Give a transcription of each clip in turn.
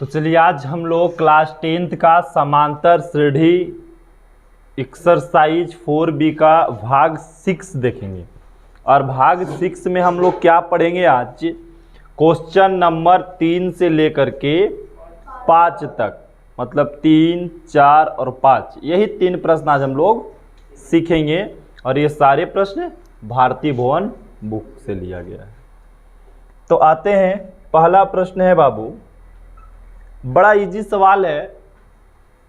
तो चलिए आज हम लोग क्लास 10th का समांतर श्रेणी एक्सरसाइज 4B का भाग 6 देखेंगे। और भाग 6 में हम लोग क्या पढ़ेंगे आज, क्वेश्चन नंबर 3 से लेकर के 5 तक, मतलब 3, 4 और 5, यही 3 प्रश्न आज हम लोग सीखेंगे। और ये सारे प्रश्न भारतीय भवन बुक से लिया गया है। तो आते हैं, पहला प्रश्न है बाबू, बड़ा इजी सवाल है।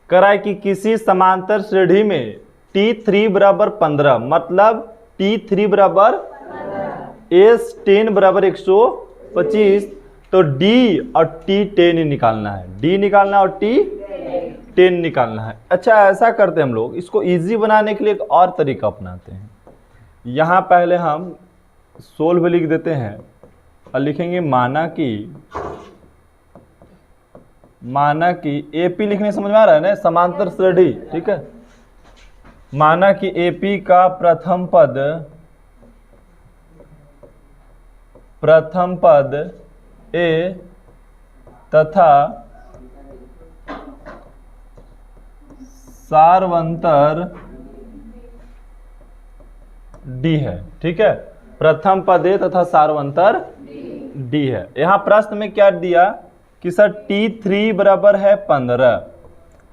करा है कि किसी समांतर श्रेणी में T3 बराबर 15, मतलब T3 बराबर S10 बराबर 125, तो D और T10 निकालना है, D निकालना और T10 निकालना है। अच्छा, ऐसा करते हैं हम लोग, इसको इजी बनाने के लिए एक और तरीका अपनाते हैं। यहाँ पहले हम सोल्व लिख देते हैं और लिखेंगे माना कि AP लिखने समझ में आ रहा है ना, समांतर श्रेणी, ठीक है। माना कि AP का प्रथम पद A तथा सार्वंतर D है, ठीक है। प्रथम पद A तथा सार्वंतर D है। यहाँ प्रश्न में क्या दिया कि सर T3 बराबर है 15।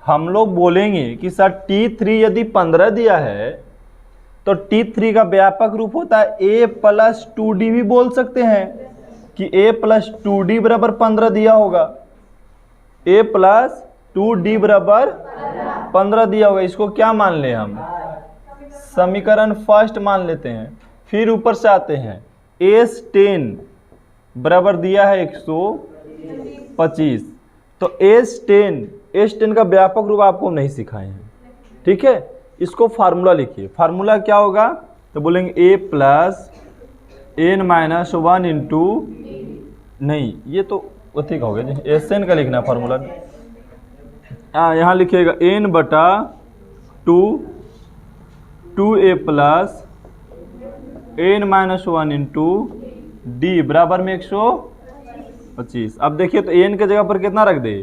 हम लोग बोलेंगे कि सर T3 यदि 15 दिया है तो T3 का व्यापक रूप होता है A प्लस 2D, भी बोल सकते हैं कि A प्लस 2D बराबर 15 दिया होगा। A प्लस 2D बराबर 15 दिया होगा। इसको क्या मान ले हम, समीकरण फर्स्ट मान लेते हैं। फिर ऊपर से आते हैं, S10 बराबर दिया है 125, तो S10 का व्यापक रूप आपको नहीं सिखाए हैं, ठीक है। इसको फार्मूला लिखिए। फार्मूला क्या होगा, तो बोलेंगे A plus n minus 1 into, नहीं ये तो अथी का हो गया जी, SN का लिखना फार्मूला। यहाँ लिखिएगा n बटा 2a plus n minus 1 into D बराबर में 125। अब देखिए तो n के जगह पर कितना रख दे,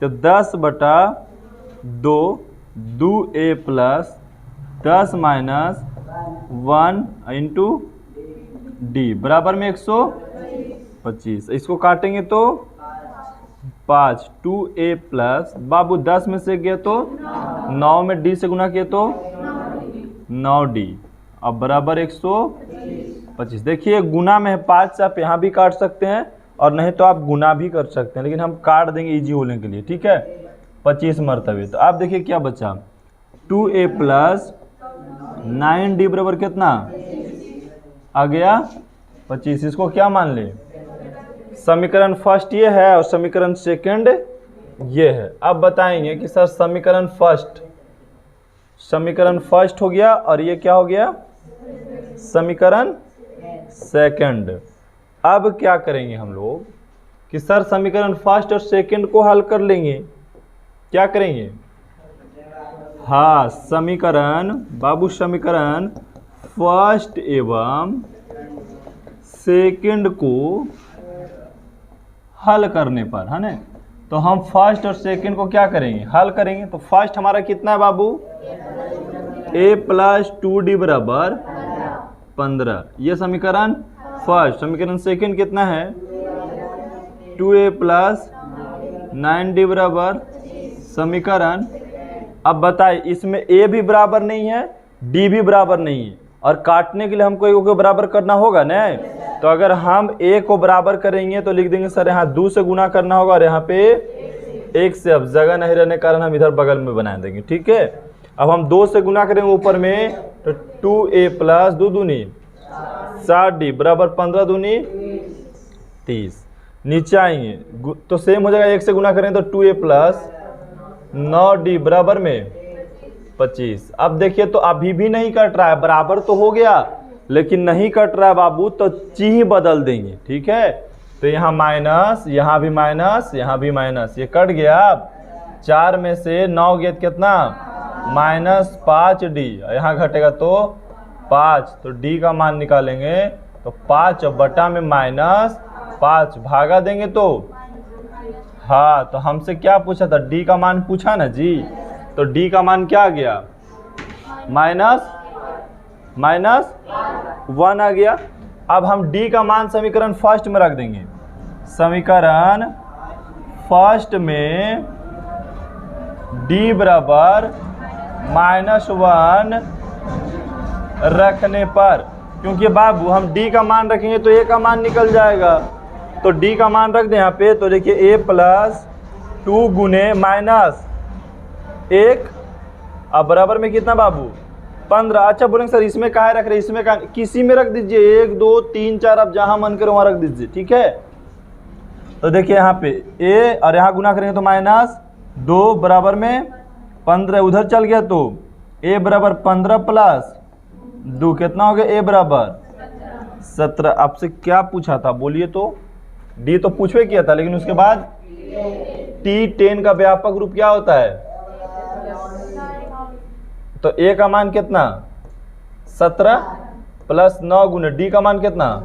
तो 10 बटा 2a plus 10 minus 1 into D बराबर में 125। इसको काटेंगे तो 5, 2a प्लस, बाबू 10 में से गया तो 9 में D से गुना किया तो 9D, अब बराबर 125। देखिए गुना में है 5 से, आप यहाँ भी काट सकते हैं और नहीं तो आप गुना भी कर सकते हैं, लेकिन हम काट देंगे इजी होने के लिए, ठीक है। 25 मरतबे, तो आप देखिए क्या बचा, 2a प्लस 9D बराबर कितना आ गया 25। इसको क्या मान ले, समीकरण फर्स्ट ये है और समीकरण सेकंड ये है। अब बताएंगे कि सर समीकरण फर्स्ट हो गया और ये क्या हो गया, समीकरण सेकंड। अब क्या करेंगे हम लोग कि सर समीकरण फर्स्ट और सेकंड को हल कर लेंगे। क्या करेंगे, हाँ समीकरण फर्स्ट एवं सेकंड को हल करने पर, है ना, तो हम फर्स्ट और सेकंड को क्या करेंगे, हल करेंगे। तो फर्स्ट हमारा कितना है बाबू, A प्लस 2D बराबर 15, ये समीकरण फर्स्ट। समीकरण सेकंड कितना है, 2a प्लस 9D बराबर समीकरण। अब बताइए, इसमें A भी बराबर नहीं है, D भी बराबर नहीं है, और काटने के लिए हमको एक को बराबर करना होगा ना। तो अगर हम A को बराबर करेंगे तो लिख देंगे सर यहाँ 2 से गुना करना होगा और यहाँ पे 1 से, अब जगह नहीं रहने के कारण हम इधर बगल में बना देंगे, ठीक है। अब हम 2 से गुना करेंगे ऊपर में, तो 2a प्लस 2 दूनी 7D बराबर 15 दूनी 30। नीचे आएंगे तो सेम हो जाएगा, 1 से गुना करेंगे तो 2a प्लस 9D बराबर में 25। अब देखिए तो अभी भी नहीं कट रहा है, बराबर तो हो गया लेकिन नहीं कट रहा है बाबू, तो चिन्ह बदल देंगे, ठीक है। तो यहाँ माइनस, यहाँ भी माइनस, यहाँ भी माइनस, ये कट गया। 4 में से 9 गया कितना, माइनस 5D, यहाँ घटेगा तो 5, तो D का मान निकालेंगे तो 5 बटा में माइनस 5 भागा देंगे तो हाँ, तो हमसे क्या पूछा था, डी का मान पूछा ना जी, तो डी का मान क्या आ गया, माइनस 1 आ गया। अब हम डी का मान समीकरण फर्स्ट में रख देंगे। समीकरण फर्स्ट में डी बराबर -1 रखने पर, क्योंकि बाबू हम डी का मान रखेंगे तो ए का मान निकल जाएगा, तो डी का मान रख दें यहाँ पे। तो देखिए ए प्लस 2 गुने -1, अब बराबर में कितना बाबू 15। अच्छा बोलेंगे सर इसमें कहाँ रख रहे, इसमें कहाँ, किसी में रख दीजिए, 1 2 3 4 आप जहाँ मन करे वहाँ रख दीजिए, ठीक है। तो देखिए यहाँ पे ए और यहाँ गुना करेंगे तो -2 बराबर में 15, उधर चल गया तो ए बराबर 15 प्लस 2 कितना हो गया, ए बराबर 17। आपसे क्या पूछा था बोलिए तो, डी तो पूछवे किया था, लेकिन उसके बाद T10 का व्यापक रूप क्या होता है, तो ए का मान कितना 17 प्लस 9 गुने डी का मान कितना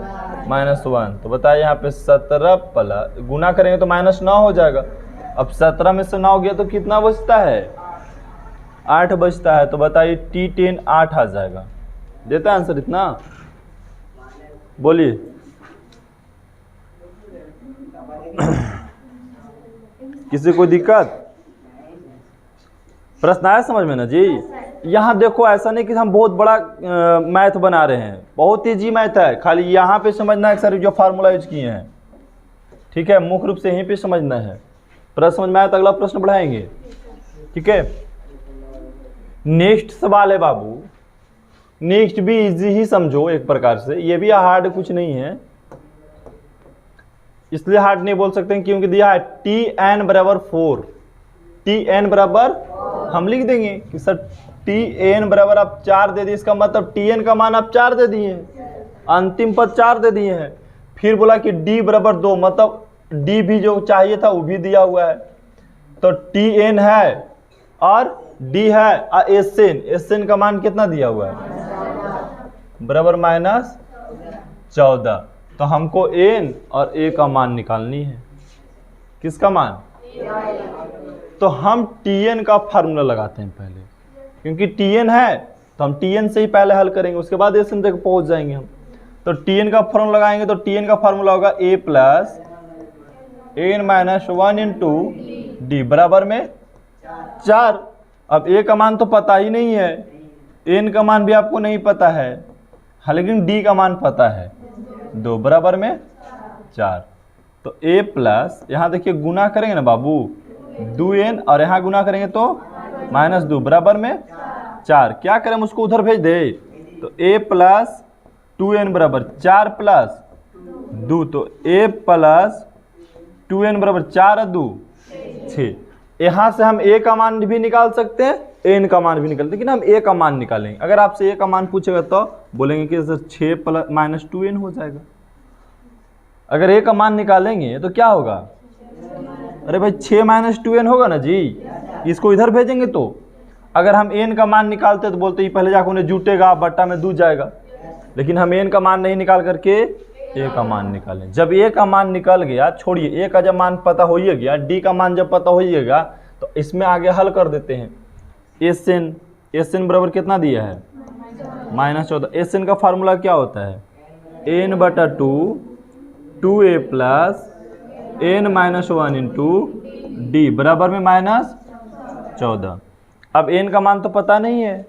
-1। तो बताइए यहाँ पे 17 प्लस गुना करेंगे तो -9 हो जाएगा। अब 17 में से 9 गया तो कितना बचता है, 8 बचता है। तो बताइए T10 8 आ जाएगा। देता है आंसर इतना, बोलिए। किसी कोई दिक्कत, प्रश्न आया समझ में ना जी। यहाँ देखो ऐसा नहीं कि हम बहुत बड़ा मैथ बना रहे हैं, बहुत ईजी मैथ है, खाली यहाँ पे समझना है सर जो फार्मूला यूज किए हैं, ठीक है, मुख्य रूप से यहीं पे समझना है। प्रश्न समझ में आया तो अगला प्रश्न बढ़ाएंगे, ठीक है। नेक्स्ट सवाल है बाबू, नेक्स्ट भी इजी ही समझो एक प्रकार से, ये भी हार्ड कुछ नहीं है, इसलिए हार्ड नहीं बोल सकते हैं क्योंकि दिया है Tn बराबर 4, Tn बराबर हम लिख देंगे कि सर Tn बराबर आप 4 दे दिए, इसका मतलब Tn का मान आप 4 दे दिए हैं, अंतिम पद 4 दे दिए हैं। फिर बोला कि d बराबर 2, मतलब d भी जो चाहिए था वो भी दिया हुआ है, तो Tn है और d है और Sn का मान कितना दिया हुआ है बराबर -14। तो हमको n और a का मान निकालनी है, किसका मान, तो हम Tn का फार्मूला लगाते हैं पहले, क्योंकि Tn है तो हम Tn से ही पहले हल करेंगे, उसके बाद Sn तक पहुंच जाएंगे हम। तो Tn का फार्मूला लगाएंगे तो Tn का फार्मूला होगा a plus n-1 into D बराबर में 4। अब a का मान तो पता ही नहीं है, n का मान भी आपको नहीं पता है, हाँ लेकिन d का मान पता है 2 बराबर में 4। तो a प्लस यहाँ देखिए गुना करेंगे ना बाबू 2n और यहाँ गुना करेंगे तो -2 बराबर में 4। क्या करें उसको उधर भेज दे, तो a प्लस 2n बराबर 4 प्लस 2, तो a प्लस 2n बराबर 4 और 2 6। यहाँ से हम a का मान भी निकाल सकते हैं, n का मान भी निकालते हैं, लेकिन हम a का मान निकालेंगे। अगर आपसे a का मान पूछेगा तो बोलेंगे कि सर 6 प्लस -2n हो जाएगा। अगर a का मान निकालेंगे तो क्या होगा, अरे भाई 6 - 2n होगा ना जी, इसको इधर भेजेंगे तो अगर हम n का मान निकालते तो बोलते ही पहले जाकर उन्हें जुटेगा बट्टा में 2 जाएगा, लेकिन हम n का मान नहीं निकाल करके a का मान निकालें। जब a का मान निकल गया, छोड़िए a का जब मान पता हो ही गया, d का मान जब पता हो ही गया तो इसमें आगे हल कर देते हैं। Sn बराबर कितना दिया है -14। Sn का फार्मूला क्या होता है, n/2 2a plus n-1 into D बराबर में -14। अब n का मान तो पता नहीं है,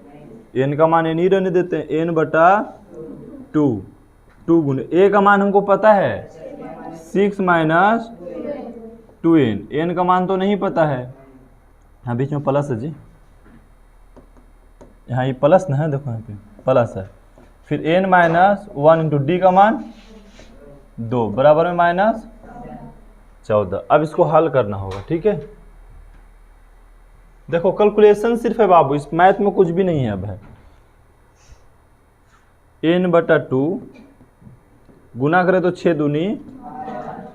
n का मान नहीं रहने देते हैं, n/2 2 गुने a का मान हमको पता है 6 - 2n, n का मान तो नहीं पता है, यहाँ बीच में प्लस है जी, यहाँ ये प्लस ना है, देखो यहाँ पे प्लस है, फिर n-1 इंटू डी का मान 2 बराबर में -14। अब इसको हल करना होगा, ठीक है। देखो कैलकुलेशन सिर्फ है बाबू, इस मैथ में कुछ भी नहीं है। अब है n/2 गुना करें तो 6 दूनी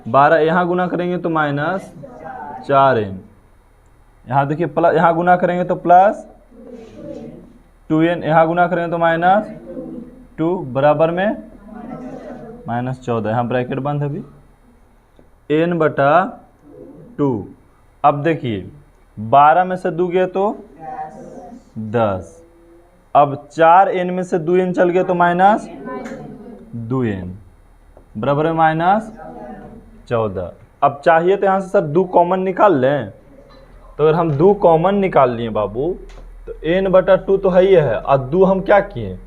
12, यहाँ गुना करेंगे तो -4n, यहाँ देखिए प्लस, यहाँ गुना करेंगे तो +2n, यहाँ गुना करेंगे तो -2 बराबर में -14। यहाँ ब्रैकेट बंद है अभी, n/2 2। अब देखिए 12 में से 2 गए तो 10। अब 4n में से 2n चल गए तो माइनस 2n बराबर में माइनस 14। अब चाहिए तो यहाँ से सर 2 कॉमन निकाल लें, तो अगर हम 2 कॉमन निकाल लिए बाबू तो n/2 तो है ही है, और 2 हम क्या किए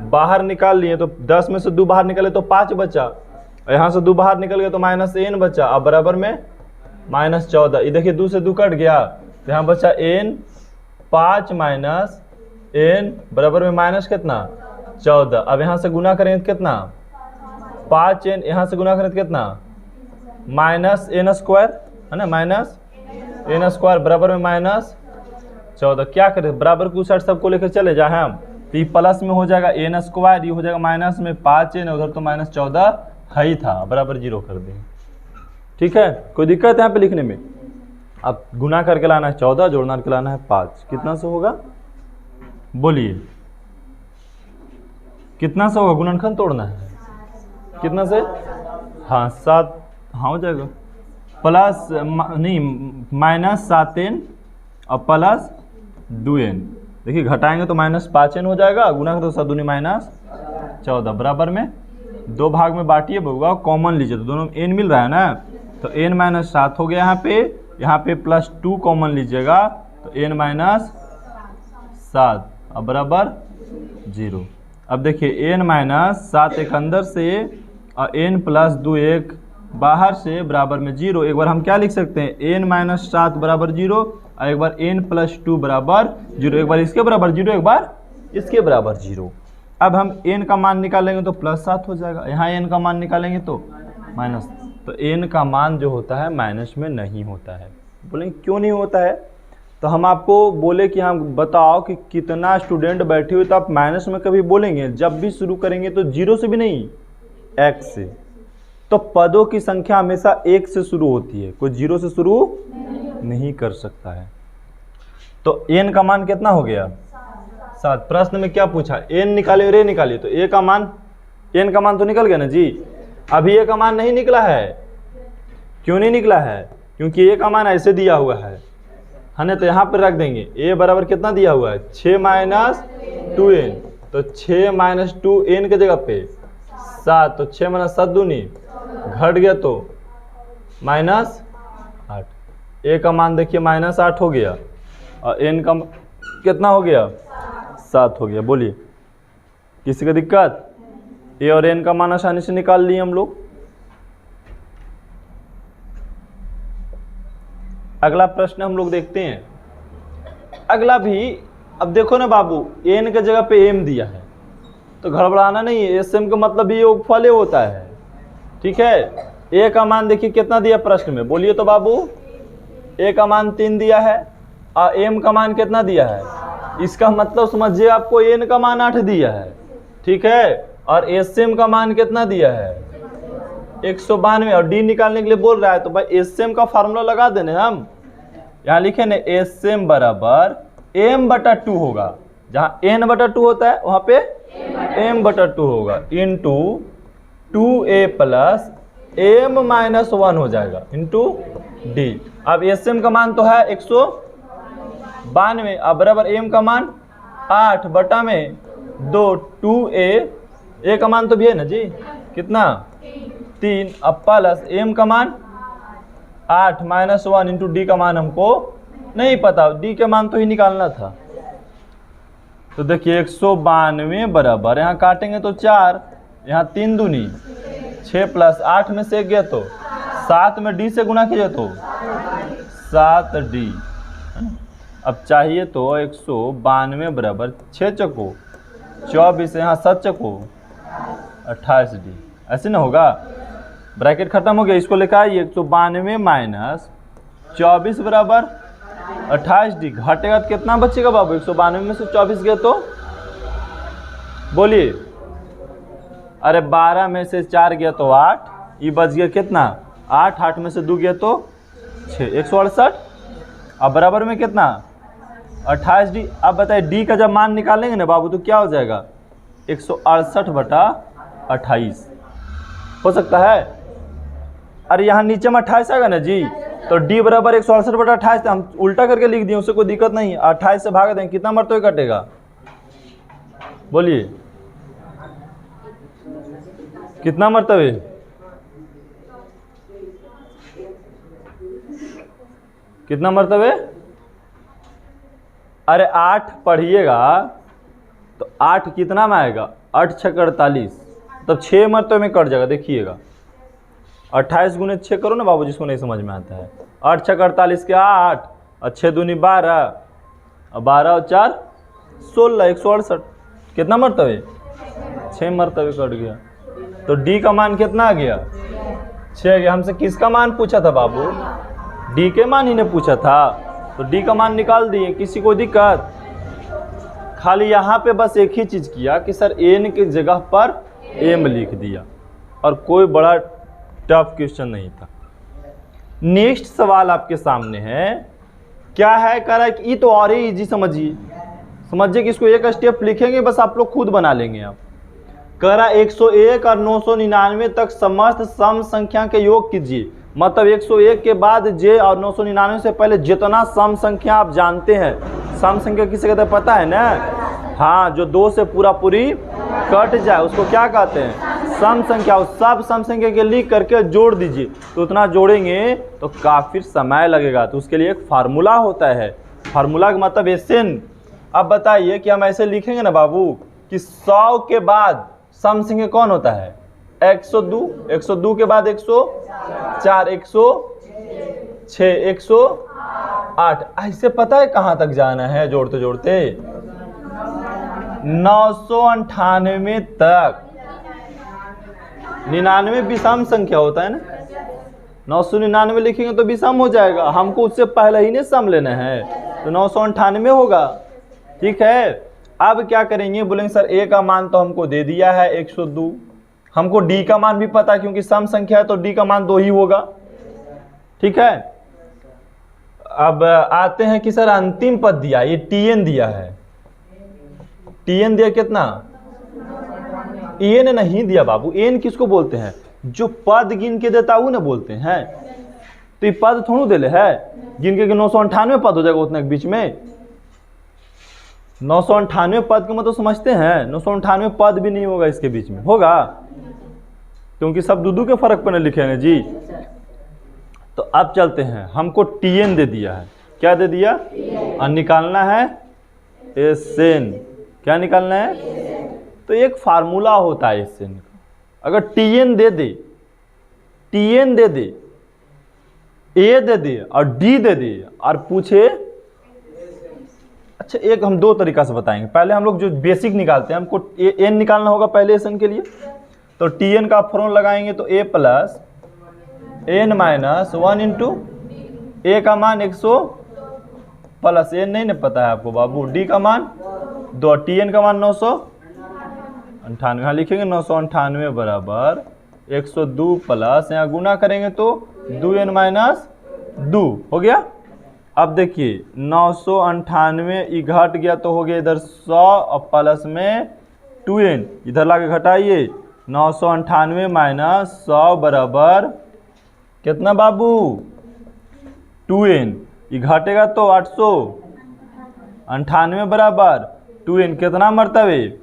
बाहर निकाल लिए, तो 10 में से 2 बाहर निकाले तो 5 बचा, और यहाँ से 2 बाहर निकल गया तो माइनस n बचा, अब बराबर में माइनस 14। ये देखिए 2 से 2 कट गया तो यहाँ बचा n, 5 माइनस n बराबर में माइनस कितना 14। अब यहाँ से गुना करेंगे तो कितना 5n, यहाँ से गुना करें तो कितना माइनस n स्क्वायर है ना, माइनस n स्क्वायर बराबर में माइनस 14। क्या करें बराबर के उस साइड सबको लेकर चले जाए हम, तो ये प्लस में हो जाएगा n स्क्वायर, ये हो जाएगा माइनस में 5n, उधर तो माइनस 14 है ही था, बराबर 0 कर देंगे। ठीक है, कोई दिक्कत है यहाँ पे लिखने में? अब गुना करके लाना है 14, जोड़ना करके लाना है 5, कितना से होगा बोलिए, कितना से होगा? गुणनखंड तोड़ना है कितना से? हाँ 7, हाँ हो जाएगा, प्लस नहीं माइनस 7n और प्लस 2n। देखिए घटाएंगे तो माइनस 5n हो जाएगा, गुना करें तो 7 दूनी माइनस 14 बराबर में 2 भाग में बांटिए बउआ, कॉमन लीजिए तो दोनों में n मिल रहा है ना, तो n माइनस 7 हो गया यहाँ पे प्लस 2 कॉमन लीजिएगा तो n माइनस 7 अब बराबर 0। अब देखिए n माइनस 7 एक अंदर से और n प्लस 2 एक बाहर से बराबर में 0। एक बार हम क्या लिख सकते हैं n माइनस 7 बराबर 0 और एक बार n प्लस 2 बराबर 0, एक बार इसके बराबर 0 एक बार इसके बराबर 0। अब हम n का मान निकालेंगे तो प्लस 7 हो जाएगा, यहाँ n का मान निकालेंगे तो माइनस, तो n का मान जो होता है माइनस में नहीं होता है। बोलेंगे क्यों नहीं होता है? तो हम आपको बोले कि हाँ बताओ कि कितना स्टूडेंट बैठे हुए, तो आप माइनस में कभी बोलेंगे जब भी शुरू करेंगे तो 0 से भी नहीं, x से। तो पदों की संख्या हमेशा 1 से शुरू होती है, कोई 0 से शुरू नहीं कर सकता है। तो n का मान कितना हो गया 7। प्रश्न में क्या पूछा, n निकाले और a निकालिए, तो a का मान n का मान तो निकल गया ना जी। अभी a का मान नहीं निकला है, क्यों नहीं निकला है? क्योंकि a का मान ऐसे दिया हुआ है ना, तो यहाँ पर रख देंगे a बराबर कितना दिया हुआ है 6 माइनस 2n, तो 6 माइनस 2n के जगह पे 7, तो 6 माइनस 7 दूनी घट गया तो माइनस 8। a का मान देखिए माइनस 8 हो गया और n का कितना हो गया 7 हो गया। बोलिए किसी का दिक्कत? a और n का मान आसानी से निकाल लिए हम लोग। अगला प्रश्न हम लोग देखते हैं। अगला भी अब देखो ना बाबू, n के जगह पे m दिया है तो गड़बड़ाना नहीं है, sm का मतलब भी योगफल होता है। ठीक है, a का मान देखिए कितना दिया प्रश्न में, बोलिए तो बाबू। a का मान 3 दिया है और m का मान कितना दिया है, इसका मतलब समझिए आपको n का मान 8 दिया है। ठीक है, और sm का मान कितना दिया है 192, और d निकालने के लिए बोल रहा है, तो भाई sm का फार्मूला लगा देने हम। यहाँ लिखे ना sm बराबर m/2 होगा, जहाँ n/2 होता है वहाँ पे m/2 होगा, into 2a plus m minus 1 हो जाएगा इंटू d। अब sm का मान तो है 192, अब बराबर m का मान 8 बटा में 2 2a का मान तो भी है ना जी, कितना 3, अब प्लस m का मान 8 माइनस 1 इंटू डी का मान हमको नहीं पता, डी के मान तो ही निकालना था। तो देखिए 192 बराबर, यहाँ काटेंगे तो 4, यहाँ 3 दूनी 6 प्लस 8 में से 1 गया तो 7 में डी से गुना कीजिए तो 7d। अब चाहिए तो 192 बराबर 6 चको 24, यहाँ 7 चको 28d, ऐसे ना होगा। ब्रैकेट खत्म हो गया, इसको लेकर आइए 192 माइनस 24 बराबर 28d, घटेगा तो कितना बचेगा बाबू, 192 में से 24 गया तो बोलिए, अरे 12 में से 4 गया तो 8, ये बच गया कितना 8, 8 में से 2 गया तो 6, 168। अब बराबर में कितना 28d। अब बताइए d का जब मान निकालेंगे ना बाबू तो क्या हो जाएगा 168/28 हो सकता है। अरे यहाँ नीचे में 28 आएगा ना जी, तो डी बराबर 168/28, हम उल्टा करके लिख दिए, उससे कोई दिक्कत नहीं। 28 से भाग देंगे, कितना मरतबे कटेगा बोलिए, कितना मरतबे? कितना मरतबे? अरे 8 पढ़िएगा तो 8 कितना में आएगा? 8 × 6 = 48, तब 6 मरतबे में कट जाएगा। देखिएगा 28 × 6 करो ना बाबू, जिसको नहीं समझ में आता है। 8 × 6 = 48 के 8 और 6 दूनी 12 और 12 और 4 16, 168। कितना मरतबे? 6 मरतबे कट गया। तो डी का मान कितना आ गया? 6 आ गया। हमसे किसका मान पूछा था बाबू? डी के मान ही ने पूछा था, तो डी का मान निकाल दिए। किसी को दिक्कत? खाली यहाँ पे बस एक ही चीज़ किया कि सर एन की जगह पर एम लिख दिया, और कोई बड़ा टफ क्वेश्चन नहीं था। नेक्स्ट सवाल आपके सामने है, क्या है? कह रहा है कि ये तो और ही इजी, समझिए कि इसको एक स्टेप लिखेंगे, बस आप लोग खुद बना लेंगे आप। कह रहा 101 और 999 तक समस्त सम संख्या के योग कीजिए। मतलब 101 के बाद जे और 999 से पहले जितना सम संख्या आप जानते हैं, सम संख्या किसे कहते हैं पता है ना? हाँ, जो 2 से पूरा पूरी कट जाए उसको क्या कहते हैं? सम संख्या। उस सब सम संख्या के लिख करके जोड़ दीजिए। तो उतना जोड़ेंगे तो काफ़ी समय लगेगा, तो उसके लिए एक फार्मूला होता है। फार्मूला का मतलब SN। अब बताइए कि हम ऐसे लिखेंगे ना बाबू कि 100 के बाद सम संख्या कौन होता है? 102, 102 के बाद 104, 106, 108। ऐसे पता है कहाँ तक जाना है जोड़ते जोड़ते? 998 तक। 99 विषम संख्या होता है ना, 999 लिखेंगे तो विषम हो जाएगा। हमको उससे पहले ही नहीं सम लेना है, तो 998 होगा। ठीक है, अब क्या करेंगे? बोलेंगे सर ए का मान तो हमको दे दिया है 102, हमको डी का मान भी पता है क्योंकि सम संख्या है, तो डी का मान 2 ही होगा। ठीक है, अब आते हैं कि सर अंतिम पद दिया, ये TN दिया है। TN दिया कितना? एन नहीं दिया बाबू। एन किसको बोलते हैं? जो पद गिन के देता है वो ना बोलते हैं। तो ये पद थोड़ू दे ले है, गिन के 998 पद हो जाएगा उतने के बीच में। 998 पद के मतलब समझते हैं? 998 पद भी नहीं होगा इसके बीच में, होगा? क्योंकि सब दूधू के फर्क पर लिखे हैं जी। तो अब चलते हैं, हमको TN दे दिया है। क्या दे दिया? और निकालना है SN। क्या निकालना है? तो एक फार्मूला होता है SN का। अगर TN they they, TN they they, A दे दे और D दे दे और पूछे, अच्छा एक हम 2 तरीका से बताएंगे। पहले हम लोग जो बेसिक निकालते हैं, हमको N निकालना होगा पहले SN के लिए। तो TN का फॉर्मूला लगाएंगे तो A + N - 1 इंटू A का मान 100 प्लस N नहीं ना पता है आपको बाबू, D का मान 2, TN का मान 998। हाँ लिखेंगे 998 बराबर 102 प्लस, यहाँ गुना करेंगे तो 2n - 2 हो गया। अब देखिए 998 ये घट गया तो हो गया इधर 100 और प्लस में 2n, इधर लाके घटाइए। 998 - 100 बराबर कितना बाबू? 2n। ये घटेगा तो 898 बराबर 2n कितना मरतबे?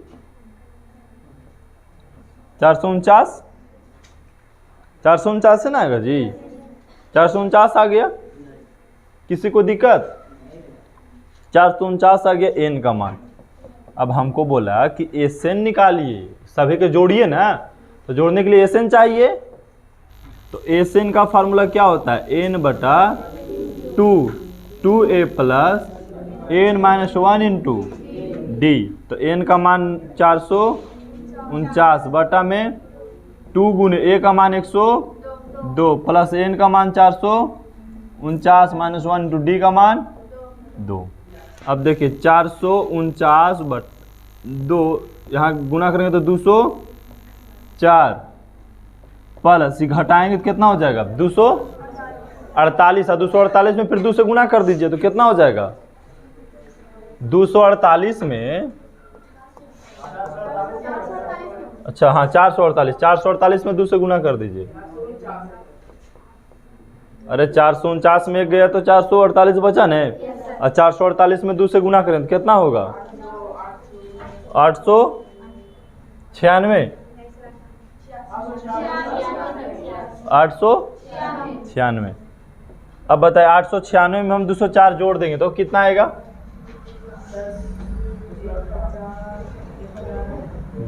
449। 449 से ना आएगा जी? 449 आ गया, किसी को दिक्कत? 449 आ गया n का मान। अब हमको बोला कि SN निकालिए, सभी के जोड़िए ना, तो जोड़ने के लिए SN चाहिए। तो SN का फार्मूला क्या होता है? n/2, 2a plus n - 1 into D। तो n का मान 449 बटा में 2 गुने a का मान 102 प्लस n का मान 449 - 1 इंटू D का मान 2। अब देखिए 449/2, यहाँ गुना करेंगे तो 204 प्लस ये घटाएंगे तो कितना हो जाएगा? 248। और 248 में फिर 2 से गुना कर दीजिए तो कितना हो जाएगा? 248 में, अच्छा हाँ 448 में 2 से गुना कर दीजिए। अरे 449 में 1 गया तो 448 बचा न। और 448 में 2 से गुना करें तो कितना होगा? 896। 896। अब बताए 896 में हम 204 जोड़ देंगे तो कितना आएगा?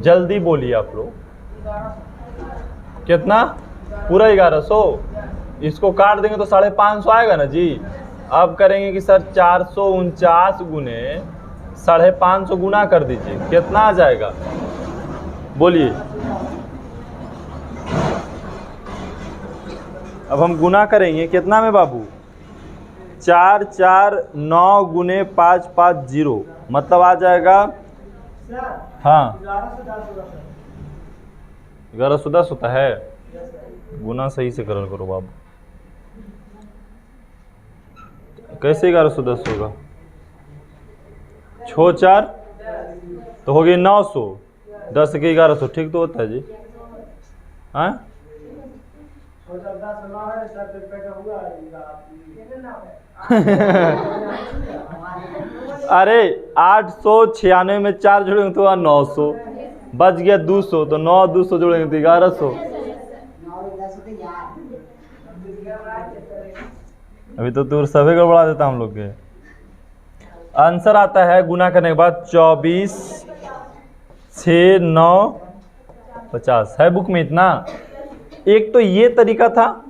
जल्दी बोलिए आप लोग। कितना? पूरा 1100। इसको काट देंगे तो 550 आएगा ना जी। अब करेंगे कि सर 449 गुने 550 गुना कर दीजिए, कितना आ जाएगा? बोलिए। अब हम गुना करेंगे कितना में बाबू? 449 गुने 550, मतलब आ जाएगा, हाँ 1110 होता है। गुना सही से करल करो बाबू। कैसे 1110 होगा? 6 4 तो हो गई 900, 10 के 1100, ठीक तो होता है जी। हाँ अरे 896 में 4 जोड़ेंगे तो 900, बच गया 200, तो 9 200 जोड़ेंगे तो 1100। अभी तो तू सभी गड़बड़ा देता हम लोग के। आंसर आता है गुना करने के बाद 24 6 9 50 है बुक में इतना। एक तो ये तरीका था,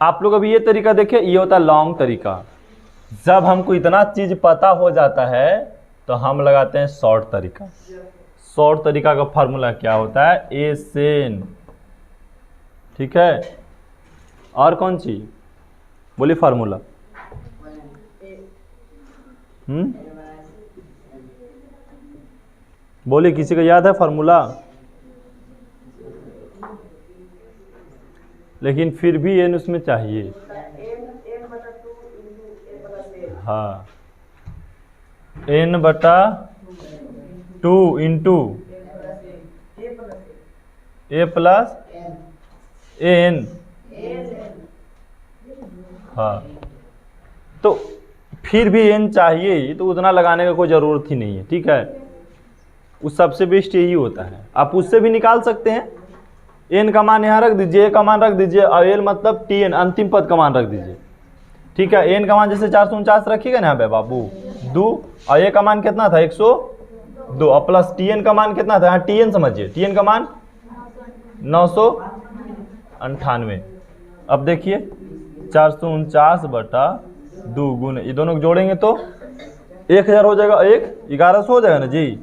आप लोग अभी ये तरीका देखे, ये होता है लॉन्ग तरीका। जब हमको इतना चीज पता हो जाता है तो हम लगाते हैं शॉर्ट तरीका। शॉर्ट तरीका का फार्मूला क्या होता है? ए सेन, ठीक है। और कौन सी बोली फार्मूला? बोली, किसी को याद है फार्मूला? लेकिन फिर भी एन उसमें चाहिए। हाँ, n/2 into a plus N. हाँ, तो फिर भी n चाहिए, तो उतना लगाने का कोई ज़रूरत ही नहीं है, ठीक है। उस सबसे बेस्ट यही होता है। आप उससे भी निकाल सकते हैं। n का मान यहाँ रख दीजिए, a का मान रख दीजिए, और l मतलब tn अंतिम पद का मान रख दीजिए, ठीक है। n का मान जैसे 449 रखिएगा ना यहाँ पे बाबू 2, और a का मान कितना था? 102, और प्लस tn का मान कितना था? यहाँ tn समझिए, tn का मान 998। अब देखिए 449/2 गुने, ये दोनों को जोड़ेंगे तो 1000 हो जाएगा, 1100 हो जाएगा ना जी।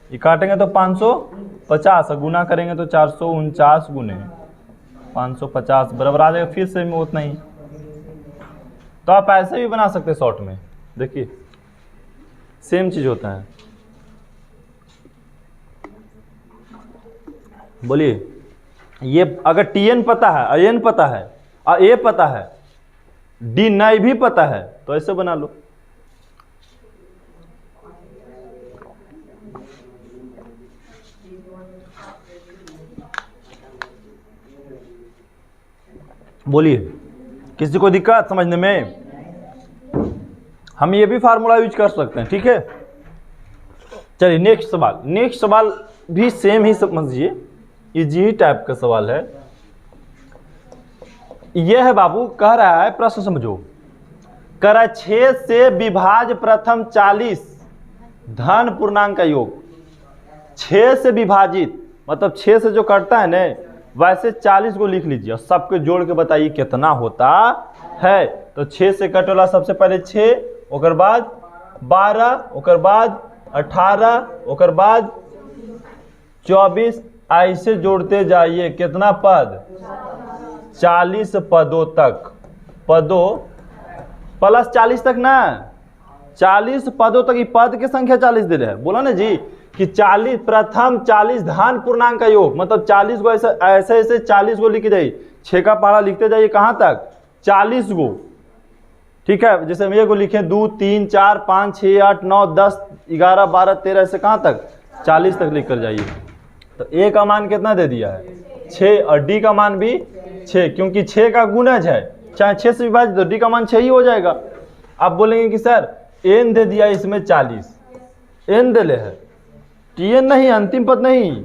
ये काटेंगे तो 550, गुना करेंगे तो 449 गुने 550 बराबर आ जाएगा फिर से में उतना ही। तो आप ऐसे भी बना सकते हैं शॉर्ट में, देखिए सेम चीज होता है। बोलिए, ये अगर tn पता है और n पता है और a पता है, d नहीं भी पता है, तो ऐसे बना लो। बोलिए, किसी को दिक्कत समझने में? हम ये भी फार्मूला यूज कर सकते हैं, ठीक है। चलिए नेक्स्ट सवाल। नेक्स्ट सवाल भी सेम ही समझिए, इजी टाइप का सवाल है। यह है बाबू, कह रहा है, प्रश्न समझो। कह रहा है 6 से विभाज्य प्रथम 40 धन पूर्णांक का योग। 6 से विभाजित मतलब 6 से जो कटता है ना, वैसे 40 को लिख लीजिए और सबके जोड़ के बताइए कितना होता है। तो 6 से कटे वाला सबसे पहले 6, ओकर बाद 12, ओकर बाद 18, ओकर बाद 24, ऐसे जोड़ते जाइए। कितना पद? 40 पदों तक। पदों प्लस 40 तक ना, 40 पदों तक। ये पद की संख्या 40 दे रहे हैं, बोला ना जी कि 40 प्रथम 40 धन पूर्णांक का योग, मतलब 40 को ऐसे 40 को लिख जाइए। 6 का पहाड़ा लिखते जाइए कहाँ तक? 40 को, ठीक है। जैसे हम ये को लिखे 2 3 4 5 6 8 9 10 11 12 13, ऐसे कहाँ तक? 40 तक लिख कर जाइए। तो a का मान कितना दे दिया है? 6, और d का मान भी 6, क्योंकि 6 का गुणज है, चाहे 6 से विभाजित, तो डी का मान 6 ही हो जाएगा। आप बोलेंगे कि सर एन दे दिया इसमें 40, एन दे ले है, टीएन नहीं, अंतिम पद नहीं।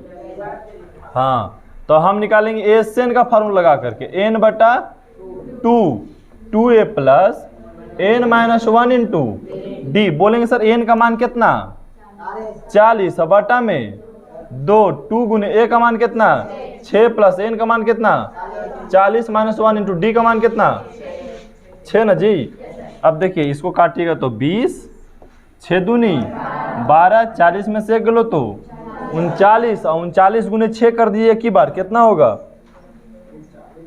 हाँ, तो हम निकालेंगे एस एन का फार्मूला लगा करके, एन बटा 2a plus N minus 1 into D. बोलेंगे सर एन का मान कितना, 40 बटा में 2 गुने ए का मान कितना, 6 प्लस एन का मान कितना, 40 माइनस 1 इंटू डी का मान कितना, 6 ना जी। अब देखिए इसको काटिएगा तो 20, 6 दूनी 12, 40 में से 1 गलो तो 39, और 39 गुने 6 कर दिए एक ही बार, कितना होगा,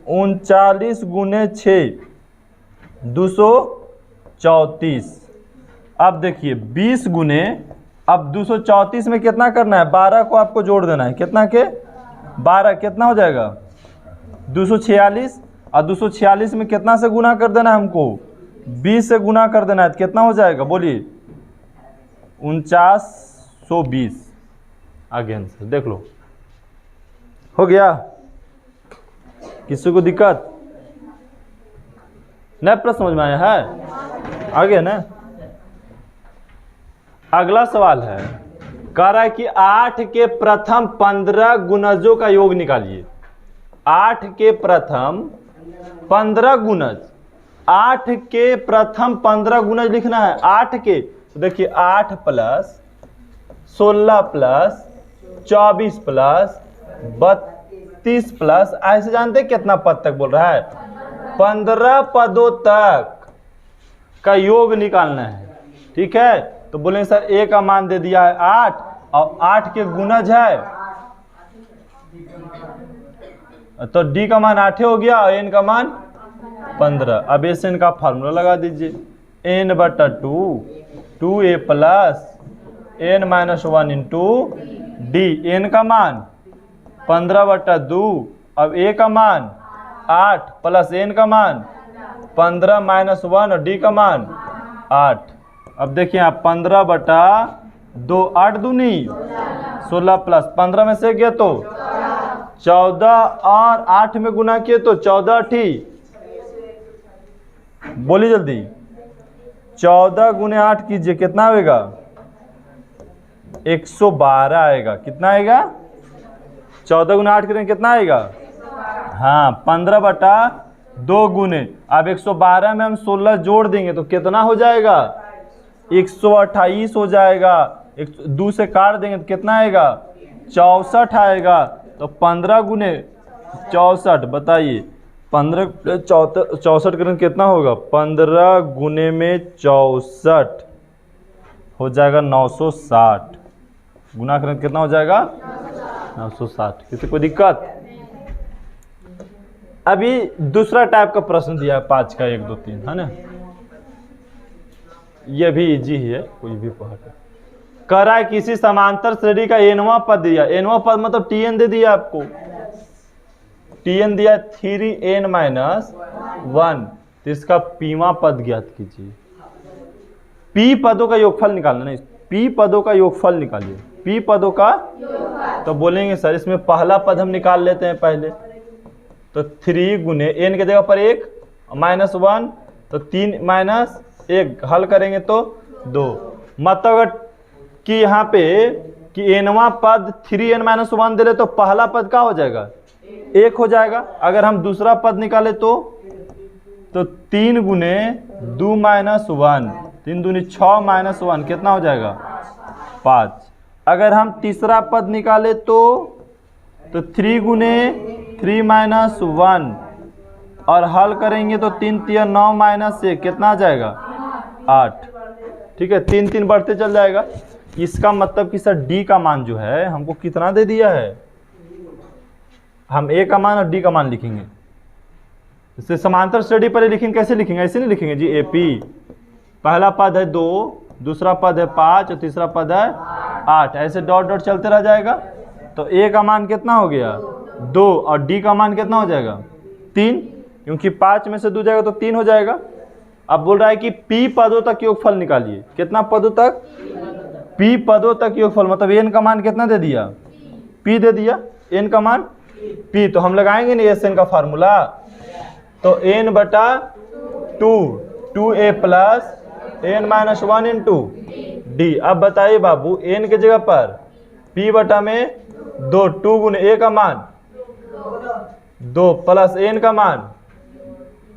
39 गुने 6 234। अब देखिए 20 गुने, अब 234 में कितना करना है, 12 को आपको जोड़ देना है, कितना के 12, कितना हो जाएगा 246, और 246 में कितना से गुना कर देना है हमको, 20 से गुना कर देना है, तो कितना हो जाएगा बोलिए 4920। आगे आंसर देख लो, हो गया, किसी को दिक्कत नया प्रश्न समझ में आया है, आगे ना। अगला सवाल है, कह रहा है कि 8 के प्रथम 15 गुणजों का योग निकालिए। 8 के प्रथम 15 गुणज, 8 के प्रथम 15 गुणज लिखना है। 8 के तो देखिए 8 प्लस 16 प्लस 24 प्लस 32 प्लस, ऐसे जानते हैं कितना पद तक बोल रहा है, 15 पदों तक का योग निकालना है। ठीक है, तो बोलेंगे सर ए का मान दे दिया है 8, और 8 के गुणज है, तो डी का मान 8 हो गया, और एन का मान 15। अब एस एन का फार्मूला लगा दीजिए, एन बटा 2a plus N minus 1 into D. N का मान 15 बटा 2, अब ए का मान 8 प्लस एन का मान 15 माइनस 1 और डी का मान 8। अब देखिए आप 15 बटा 2, 8 दूनी 16 प्लस 15 में से गया तो 14, और 8 में गुना किए तो 14 ठी, बोली जल्दी, 14 गुने 8 कीजिए, कितना आएगा 112 आएगा। कितना आएगा, 14 गुने 8 करेंगे कितना आएगा, हाँ 15 बटा 2 गुने, अब 112 में हम 16 जोड़ देंगे तो कितना हो जाएगा, 128 हो जाएगा। 2 से काट देंगे तो कितना आएगा, 64 आएगा। तो 15 गुने 64, बताइए 15 64 करेंगे कितना होगा, 15 गुने में 64 हो जाएगा 960, गुना करेंगे कितना हो जाएगा 960। किसी को दिक्कत? अभी दूसरा टाइप का प्रश्न दिया है 5 का 1 2 3, है ना, ये भी इजी ही है, कोई भी पढ़ कह रहा है किसी समांतर श्रेणी का एनवां पद दिया। एनवां पद मतलब टीएन दे दिया आपको, टीएन दिया 3n माइनस 1, तो इसका पीवा पद ज्ञात कीजिए। पी पदों का योगफल निकालना, नहीं पी पदों का योगफल निकालिए, पी पदों का। तो बोलेंगे सर इसमें पहला पद हम निकाल लेते हैं पहले, तो 3 गुने एन के जगह पर 1 माइनस 1, तो 3 माइनस 1 हल करेंगे तो 2, मतलब कि यहाँ पे कि एनवा पद 3n माइनस 1 दे रहे तो पहला पद क्या हो जाएगा 1 हो जाएगा। अगर हम दूसरा पद निकाले तो 3 गुने 2 माइनस 1, 3 दूनी 6 माइनस 1 कितना हो जाएगा 5। अगर हम तीसरा पद निकाले तो 3 गुने 3 माइनस 1 और हल करेंगे तो 3 3 9 माइनस 1 कितना आ जाएगा 8। ठीक है, 3 3 बढ़ते चल जाएगा। इसका मतलब कि सर डी का मान जो है हमको कितना दे दिया है, हम ए का मान और डी का मान लिखेंगे। इससे समांतर श्रेणी पर लिखेंगे, कैसे लिखेंगे, ऐसे नहीं लिखेंगे जी। एपी पहला पद है 2, दूसरा पद है 5 और तीसरा पद है 8, ऐसे डॉट डॉट चलते रह जाएगा। तो ए का मान कितना हो गया 2 और डी का मान कितना हो जाएगा 3, क्योंकि 5 में से 2 जाएगा तो 3 हो जाएगा। अब बोल रहा है कि पी पदों तक योगफल निकालिए। कितना पदों तक, पी पदों तक योगफल, मतलब एन का मान कितना दे दिया, पी दे दिया, एन का मान पी। तो हम लगाएंगे नहीं एस एन का फार्मूला, तो n बटा 2a plus n minus 1 into D. अब बताइए बाबू n के जगह पर p बटा में 2 गुने a का मान 2 प्लस n का मान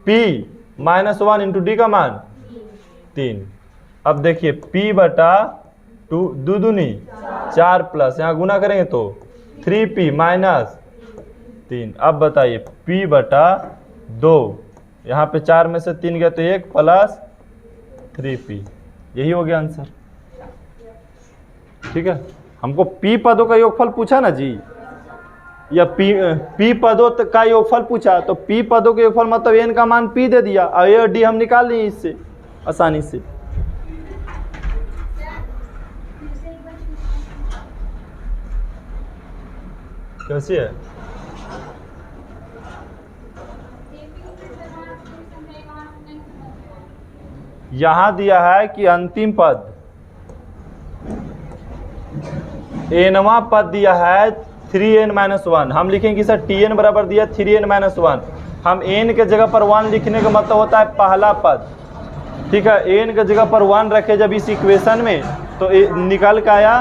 p माइनस 1 इंटू डी का मान 3। अब देखिए p बटा 2 दूनी 4 प्लस यहाँ गुना करेंगे तो 3p माइनस 3। अब बताइए p बटा 2 यहाँ पे 4 में से 3 गया तो 1 प्लस 3p। यही हो गया आंसर। ठीक है, हमको p पदों का योगफल पूछा ना जी, या p पदों का योगफल पूछा तो p पदों के योगफल मतलब n का मान p दे दिया और ये d हम निकाल लिए इससे आसानी से। कैसे है? यहां दिया है कि अंतिम पद एनवा पद दिया है 3n माइनस 1। हम लिखेंगे सर tn बराबर दिया 3n माइनस 1। हम n के जगह पर 1 लिखने का मतलब होता है पहला पद। ठीक है, n के जगह पर 1 रखे जब इस इक्वेशन में तो निकल के आया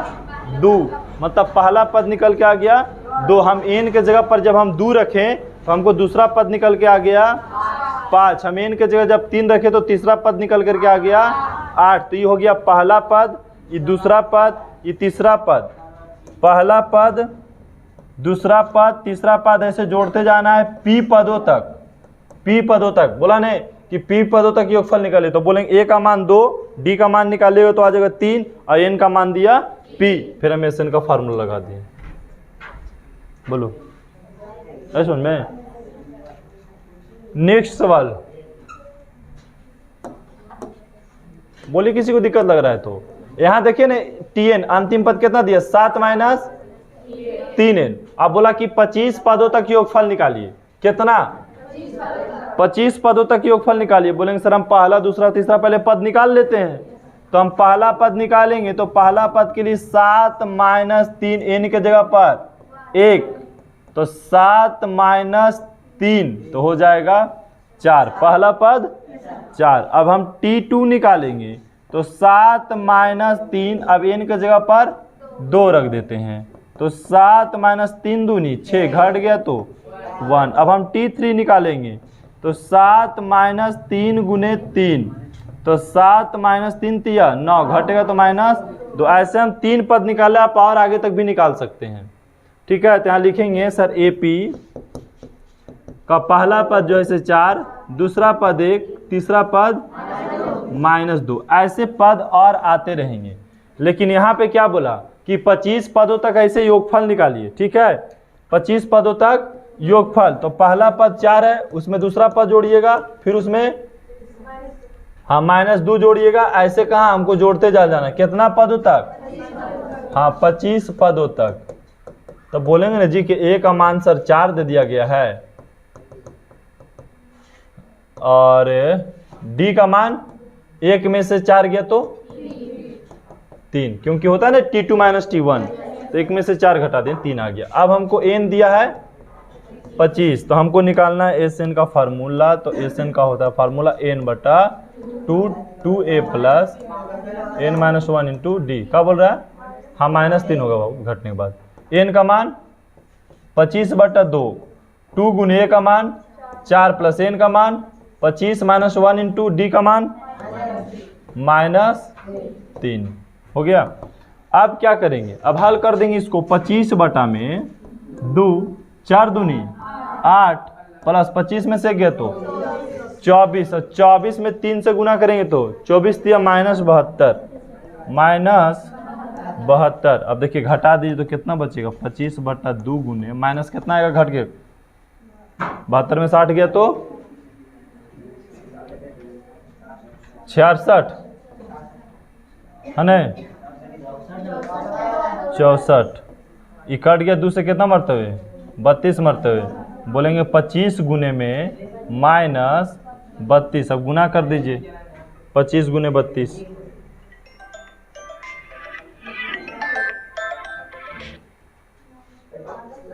2, मतलब पहला पद निकल के आ गया 2। हम n के जगह पर जब हम 2 रखें तो हमको दूसरा पद निकल के आ गया 5। हम n के जगह जब 3 रखें तो तीसरा पद निकल करके आ गया 8। तो ये हो गया पहला पद, ये दूसरा पद, ये तीसरा पद। पहला पद, दूसरा पद, तीसरा पद, ऐसे जोड़ते जाना है p पदों तक। p पदों तक बोला नहीं कि p पदों तक योगफल निकाले तो बोलेंगे a का मान 2, d का मान निकालेगा तो आ जाएगा 3 और n का मान दिया p। फिर हम SN का फार्मूला लगा दिए। बोलो ऐसा समझ में? नेक्स्ट सवाल बोलिए, किसी को दिक्कत लग रहा है तो। यहां देखिए ना tn अंतिम पद कितना दिया 7 माइनस 3n। अब बोला कि 25 पदों तक योगफल निकालिए। कितना? 25 पदों तक योगफल निकालिए। बोलेंगे सर हम पहला, दूसरा, तीसरा पहले पद निकाल लेते हैं। तो हम पहला पद निकालेंगे तो पहला पद के लिए 7 माइनस 3n के जगह पर 1, तो 7 माइनस 3 तो हो जाएगा 4। पहला पद 4। अब हम t2 निकालेंगे तो 7 माइनस 3, अब n के जगह पर 2 रख देते हैं तो 7 माइनस 3 दूनी 6, घट गया तो 1। अब हम t3 निकालेंगे तो 7 माइनस 3 गुने 3 तो 7 माइनस 3 तिया 9, घटेगा तो माइनस 2। ऐसे हम 3 पद निकाले, आप और आगे तक भी निकाल सकते हैं। ठीक है, तो यहाँ लिखेंगे सर AP का पहला पद जो है 4, दूसरा पद 1, तीसरा पद माइनस 2। ऐसे पद और आते रहेंगे। लेकिन यहाँ पे क्या बोला कि 25 पदों तक ऐसे योगफल निकालिए। ठीक है, 25 पदों तक योगफल। तो पहला पद 4 है, उसमें दूसरा पद जोड़िएगा, फिर उसमें हाँ माइनस 2 जोड़िएगा। ऐसे कहाँ हमको जोड़ते जा जाना। कितना पदों तक? हाँ 25 पदों तक। तो बोलेंगे ना जी कि a का मान सर 4 दे दिया गया है और d का मान 1 में से 4 गया तो 3, क्योंकि होता है ना t2 माइनस t1, तो 1 में से 4 घटा दें 3 आ गया। अब हमको n दिया है 25, तो हमको निकालना है SN का फार्मूला। तो SN का होता है फार्मूला n बटा 2a plus n minus 1 into D. क्या बोल रहा है? हाँ माइनस 3 होगा बाबू घटने के बाद। n का मान 25 बटा 2, 2 गुने a का मान 4 प्लस n का मान 25 माइनस 1 इंटू डी का मान माइनस 3 हो गया। अब क्या करेंगे? अब हल कर देंगे इसको। 25 बटा में 2, 4 दूनी 8 प्लस 25 में से गया तो 24, और 24 में 3 से गुना करेंगे तो 24 दिया माइनस 72, माइनस 72। अब देखिए घटा दीजिए तो कितना बचेगा? 25 बटा 2 गुने माइनस कितना आएगा? घट गया 72 में 60 गया तो 66 है ना, 64। ये कट गया 2 से कितना मरतबे? 32 मरतबे। बोलेंगे 25 गुने में माइनस 32। अब गुना कर दीजिए 25 गुने 32।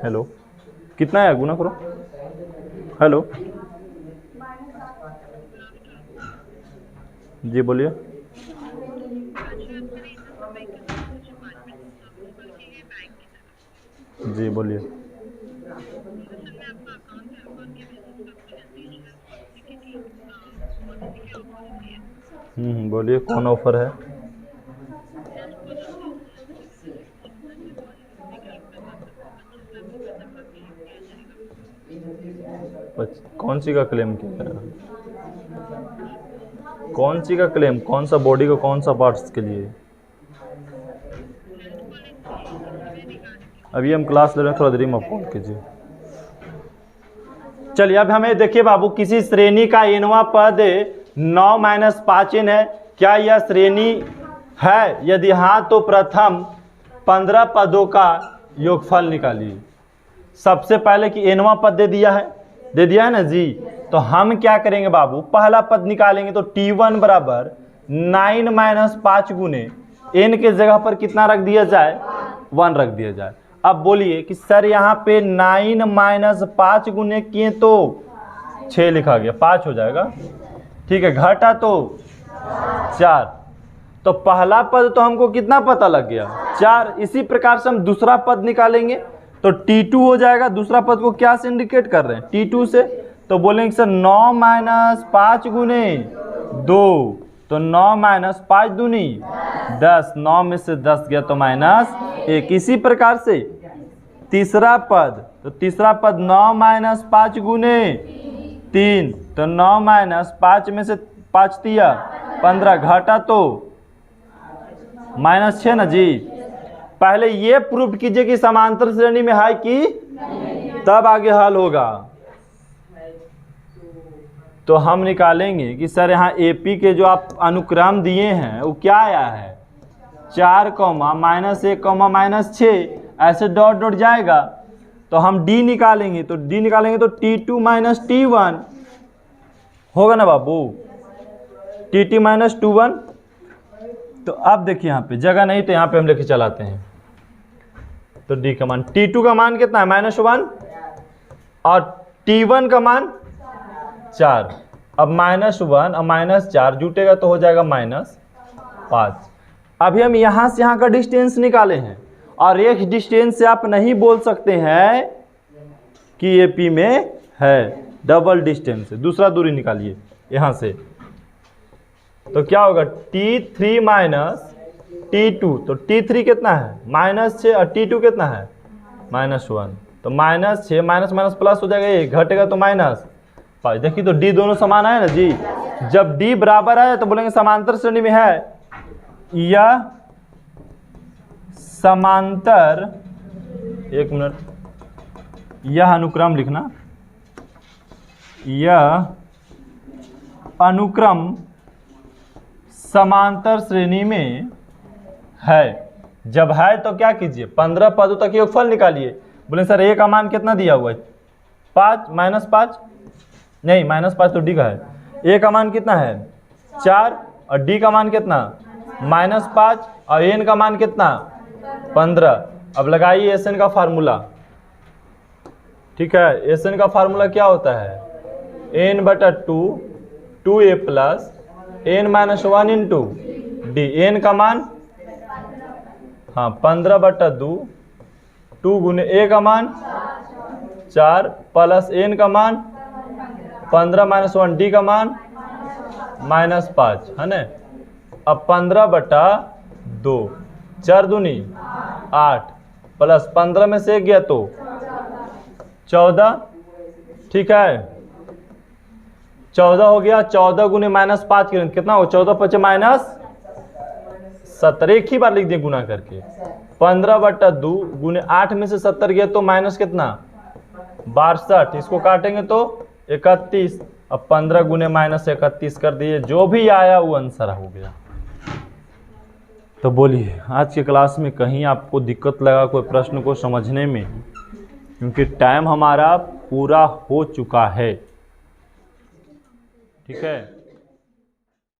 हेलो, कितना है? गुना करो। हेलो, जी बोलिए। जी बोलिए। बोलिए कौन ऑफर है? कौन सी का क्लेम किया है? कौन सी का क्लेम? कौन सा बॉडी को कौन सा पार्ट्स के लिए? अभी हम क्लास ले रहे हैं, थोड़ा देरी में आप कॉल कीजिए। चलिए अब हमें देखिए बाबू, किसी श्रेणी का nवां पद 9 - 5n है, क्या यह श्रेणी है? यदि हाँ तो प्रथम 15 पदों का योगफल निकालिए। सबसे पहले कि nवां पद दे दिया है ना जी, तो हम क्या करेंगे बाबू, पहला पद निकालेंगे तो t1 बराबर 9 - 5 गुने n के जगह पर कितना रख दिया जाए? 1 रख दिया जाए। अब बोलिए कि सर यहाँ पे 9 - 5 गुने किए तो 6 लिखा गया, 5 हो जाएगा, ठीक है। घटा तो 4, तो पहला पद तो हमको कितना पता लग गया? 4। इसी प्रकार से हम दूसरा पद निकालेंगे तो t2 हो जाएगा। दूसरा पद को क्या से इंडिकेट कर रहे हैं? t2 से। तो बोलेंगे सर 9 - 5 गुने 2, तो 9 - 5 दूनी 10, 9 में से 10 गया तो -1। इसी प्रकार से तीसरा पद, तो तीसरा पद 9 - 5 गुने 3, तो 9 - 5 में से 5 तिया 15, घटा तो -6 ना जी। पहले ये प्रूफ कीजिए कि समांतर श्रेणी में है कि, तब आगे हल होगा। तो हम निकालेंगे कि सर यहाँ AP के जो आप अनुक्रम दिए हैं वो क्या आया है? 4, -1, -6, ऐसे डॉट डॉट जाएगा। तो हम D निकालेंगे तो T2 - T1 होगा ना बाबू, TT - 21। तो अब देखिए यहाँ पे जगह नहीं, तो यहाँ पे हम लेके चलाते हैं। तो D का मान, T2 का मान कितना है? -1, और T1 का मान 4। अब -1 और -4 जुटेगा तो हो जाएगा -5। अभी हम यहाँ से यहाँ का डिस्टेंस निकाले हैं, और एक डिस्टेंस से आप नहीं बोल सकते हैं कि AP में है, डबल डिस्टेंस से दूसरा दूरी निकालिए यहाँ से। तो क्या होगा? T3 - T2, तो T3 कितना है? -6, और T2 कितना है? -1। तो -6 माइनस प्लस हो जाएगा, ये घटेगा तो -5। देखिए तो D दोनों समान है ना जी। जब D बराबर है तो बोलेंगे समांतर श्रेणी में है। यह समांतर, एक मिनट, यह अनुक्रम लिखना, यह अनुक्रम समांतर श्रेणी में है। जब है तो क्या कीजिए? 15 पदों तक योगफल निकालिए। बोले सर A का मान कितना दिया हुआ है? 5 -5, नहीं -5 तो D का है। A का मान कितना है? 4, और D का मान कितना? -5, और N का मान कितना? 15। अब लगाइए SN का फार्मूला, ठीक है। SN का फार्मूला क्या होता है? n/2 2A + n - 1 into D। N का मान, हाँ, 15/2, 2 गुने A का मान 4 प्लस N का मान 15 - 1, D का मान -5, है ना। अब 15/2, 4 दूनी 8, प्लस 15 में से 1 गया तो 14, ठीक है। 14 हो गया। 14 गुने -5 कितना हो? 14 × 5 -17, एक ही बार लिख दिए गुना करके। 15/2 गुने 8 में से 70 गया तो माइनस कितना? 62। इसको काटेंगे तो 31। अब 15 गुने -31 कर दिए, जो भी आया वो आंसर हो गया। तो बोलिए आज के क्लास में कहीं आपको दिक्कत लगा कोई प्रश्न को समझने में? क्योंकि टाइम हमारा पूरा हो चुका है, ठीक है।